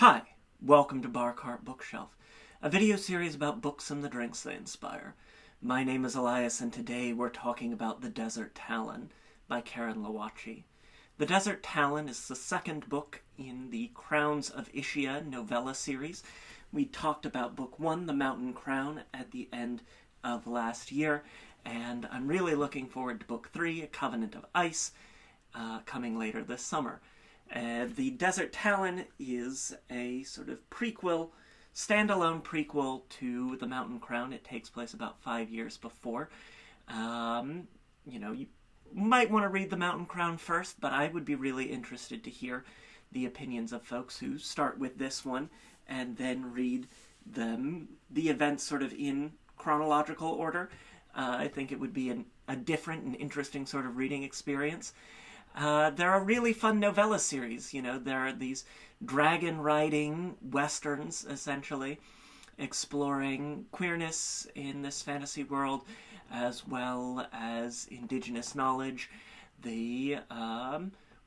Hi, welcome to Bar Cart Bookshelf, a video series about books and the drinks they inspire. My name is Elias, and today we're talking about The Desert Talon by Karin Lowachee. The Desert Talon is the second book in the Crowns of Ischia novella series. We talked about book one, The Mountain Crown, at the end of last year, and I'm really looking forward to book three, A Covenant of Ice, coming later this summer. The Desert Talon is a sort of prequel, standalone prequel to The Mountain Crown. It takes place about 5 years before. You might want to read The Mountain Crown first, but I would be really interested to hear the opinions of folks who start with this one and then read the events sort of in chronological order. I think it would be a different and interesting sort of reading experience. They're a really fun novella series. There are these dragon-riding westerns, essentially, exploring queerness in this fantasy world, as well as indigenous knowledge, the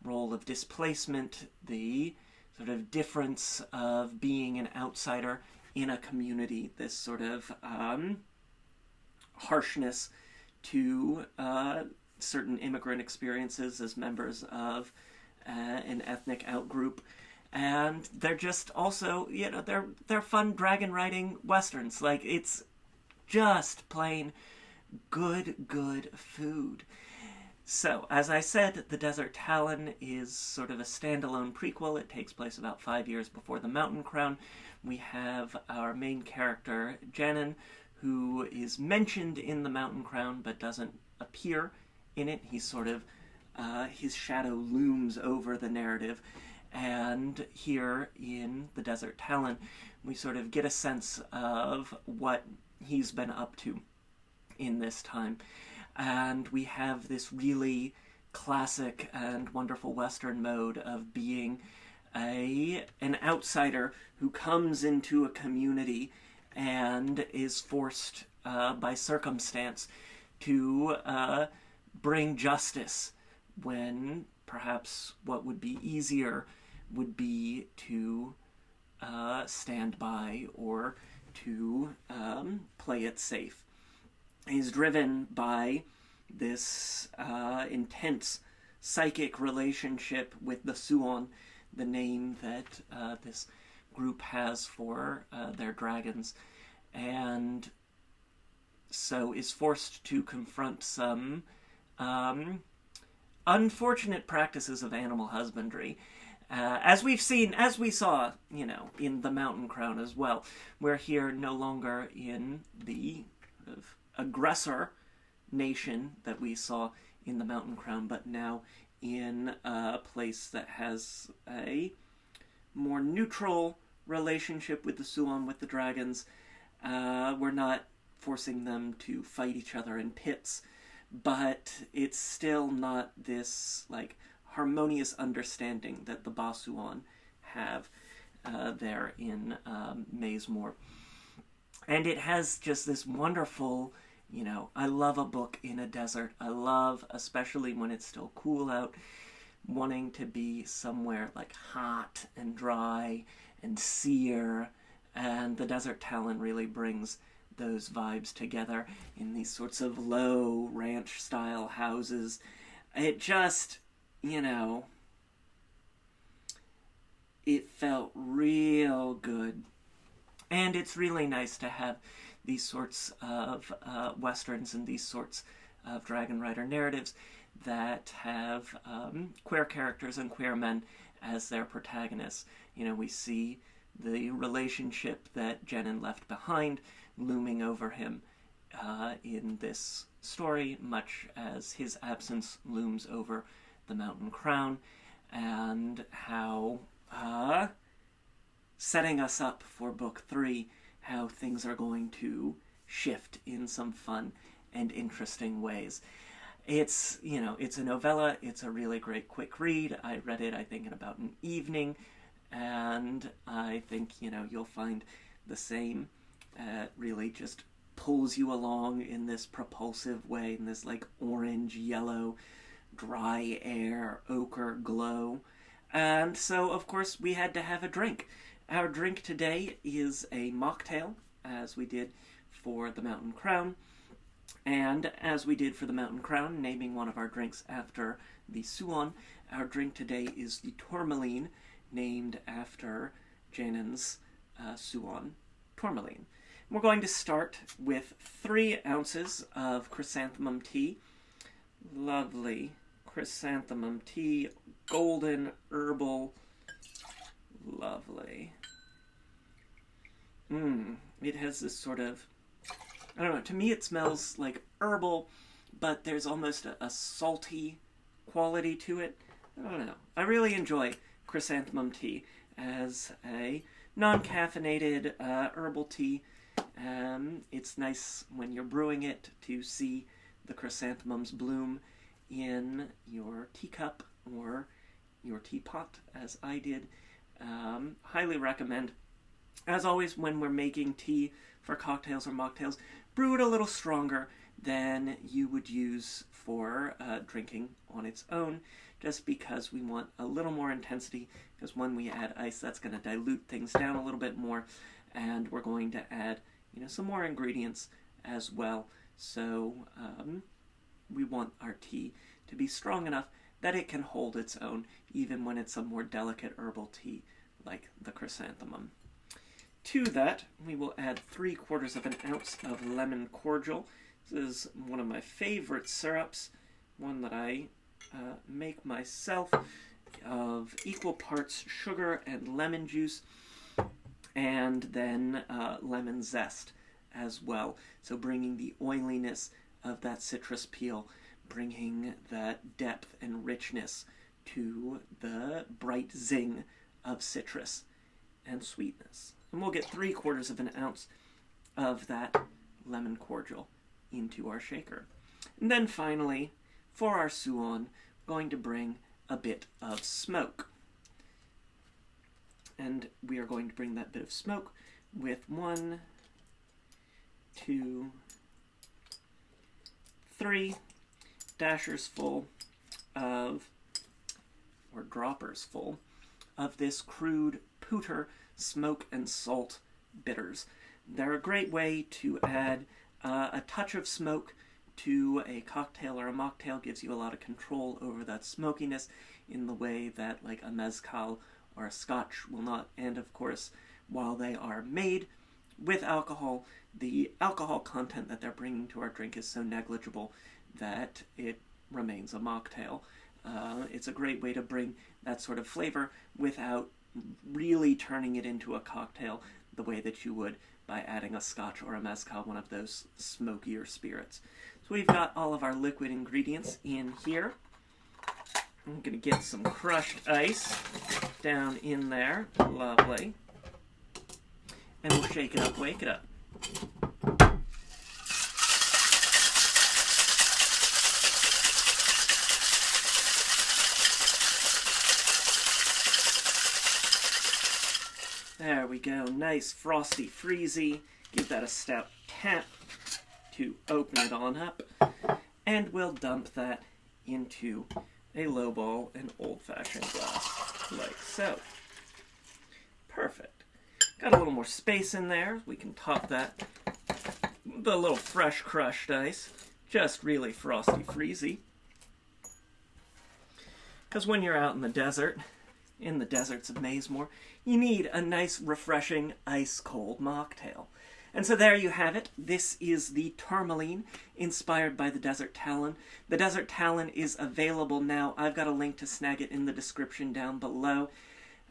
role of displacement, the sort of difference of being an outsider in a community, this sort of harshness to certain immigrant experiences as members of an ethnic outgroup. And they're just also, they're fun dragon riding westerns. Like, it's just plain good food. So, as I said, The Desert Talon is sort of a standalone prequel. It takes place about 5 years before The Mountain Crown. We have our main character, Janin, who is mentioned in The Mountain Crown but doesn't appear in it. He's sort of, his shadow looms over the narrative. And here in The Desert Talon, we sort of get a sense of what he's been up to in this time. And we have this really classic and wonderful Western mode of being an outsider who comes into a community and is forced by circumstance to bring justice when perhaps what would be easier would be to stand by or to play it safe. He's driven by this intense psychic relationship with the Suon, the name that this group has for their dragons, and so is forced to confront some unfortunate practices of animal husbandry, as we saw, in The Mountain Crown as well. We're here no longer in the aggressor nation that we saw in The Mountain Crown, but now in a place that has a more neutral relationship with the Suon, with the dragons. We're not forcing them to fight each other in pits, but it's still not this harmonious understanding that the Basuon have there in Maysmore. And it has just this wonderful, I love a book in a desert. I love, especially when it's still cool out, wanting to be somewhere hot and dry and sere, and The Desert Talon really brings those vibes together in these sorts of low ranch-style houses. It just, it felt real good. And it's really nice to have these sorts of westerns and these sorts of Dragon Rider narratives that have queer characters and queer men as their protagonists. We see the relationship that Janin left behind looming over him in this story, much as his absence looms over The Mountain Crown, and how, setting us up for book three, how things are going to shift in some fun and interesting ways. It's a novella. It's a really great quick read. I read it, I think, in about an evening, and I think, you'll find the same. Really just pulls you along in this propulsive way, in this orange, yellow, dry air, ochre glow. And so, of course, we had to have a drink. Our drink today is a mocktail, as we did for the Mountain Crown. And as we did for the Mountain Crown, naming one of our drinks after the Suon, our drink today is the Tourmaline, named after Janen's Suon Tourmaline. We're going to start with 3 ounces of chrysanthemum tea. Lovely chrysanthemum tea, golden, herbal, lovely. It has this sort of, I don't know, to me it smells like herbal, but there's almost a salty quality to it. I don't know. I really enjoy chrysanthemum tea as a non-caffeinated herbal tea. It's nice when you're brewing it to see the chrysanthemums bloom in your teacup or your teapot, as I did. Highly recommend. As always, when we're making tea for cocktails or mocktails, brew it a little stronger than you would use for drinking on its own, just because we want a little more intensity, because when we add ice, that's going to dilute things down a little bit more, and we're going to add, some more ingredients as well. So we want our tea to be strong enough that it can hold its own, even when it's a more delicate herbal tea like the chrysanthemum. To that, we will add 3/4 of an ounce of lemon cordial. This is one of my favorite syrups, one that I make myself, of equal parts sugar and lemon juice, and then lemon zest as well. So bringing the oiliness of that citrus peel, bringing that depth and richness to the bright zing of citrus and sweetness. And we'll get 3/4 of an ounce of that lemon cordial into our shaker. And then finally, for our Suon, we're going to bring a bit of smoke. And we are going to bring that bit of smoke with 1, 2, 3 dashers full of, or droppers full, of this crude Pooter smoke and salt bitters. They're a great way to add a touch of smoke to a cocktail or a mocktail. Gives you a lot of control over that smokiness in the way that like a mezcal or a scotch will not. And of course, while they are made with alcohol, the alcohol content that they're bringing to our drink is so negligible that it remains a mocktail. It's a great way to bring that sort of flavor without really turning it into a cocktail the way that you would by adding a scotch or a mezcal, one of those smokier spirits. So we've got all of our liquid ingredients in here. I'm going to get some crushed ice down in there. Lovely. And we'll shake it up, wake it up. There we go, nice frosty freezy. Give that a stout tap to open it on up. And we'll dump that into a lowball and old-fashioned glass, like so. Perfect. Got a little more space in there. We can top that with a little fresh crushed ice. Just really frosty freezy. Because when you're out in the desert, in the deserts of Mazemore, you need a nice, refreshing, ice-cold mocktail. And so there you have it. This is the Tourmaline, inspired by the Desert Talon. The Desert Talon is available now. I've got a link to snag it in the description down below.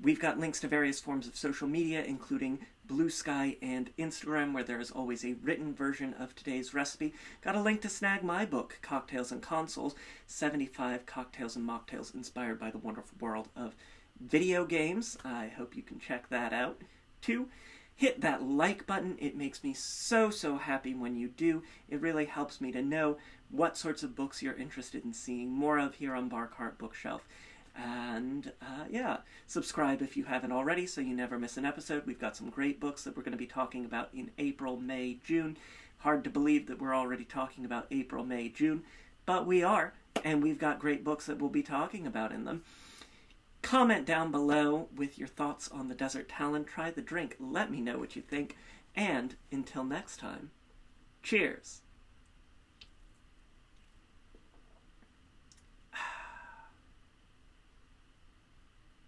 We've got links to various forms of social media, including Blue Sky and Instagram, where there is always a written version of today's recipe. Got a link to snag my book, Cocktails and Consoles, 75 Cocktails and Mocktails inspired by the wonderful world of video games. I hope you can check that out too. Hit that like button. It makes me so happy when you do. It really helps me to know what sorts of books you're interested in seeing more of here on Bar Cart Bookshelf. And yeah, subscribe if you haven't already so you never miss an episode. We've got some great books that we're going to be talking about in April, May, June. Hard to believe that we're already talking about April, May, June, but we are, and we've got great books that we'll be talking about in them. Comment down below with your thoughts on the Desert Talon. Try the drink. Let me know what you think. And until next time, cheers.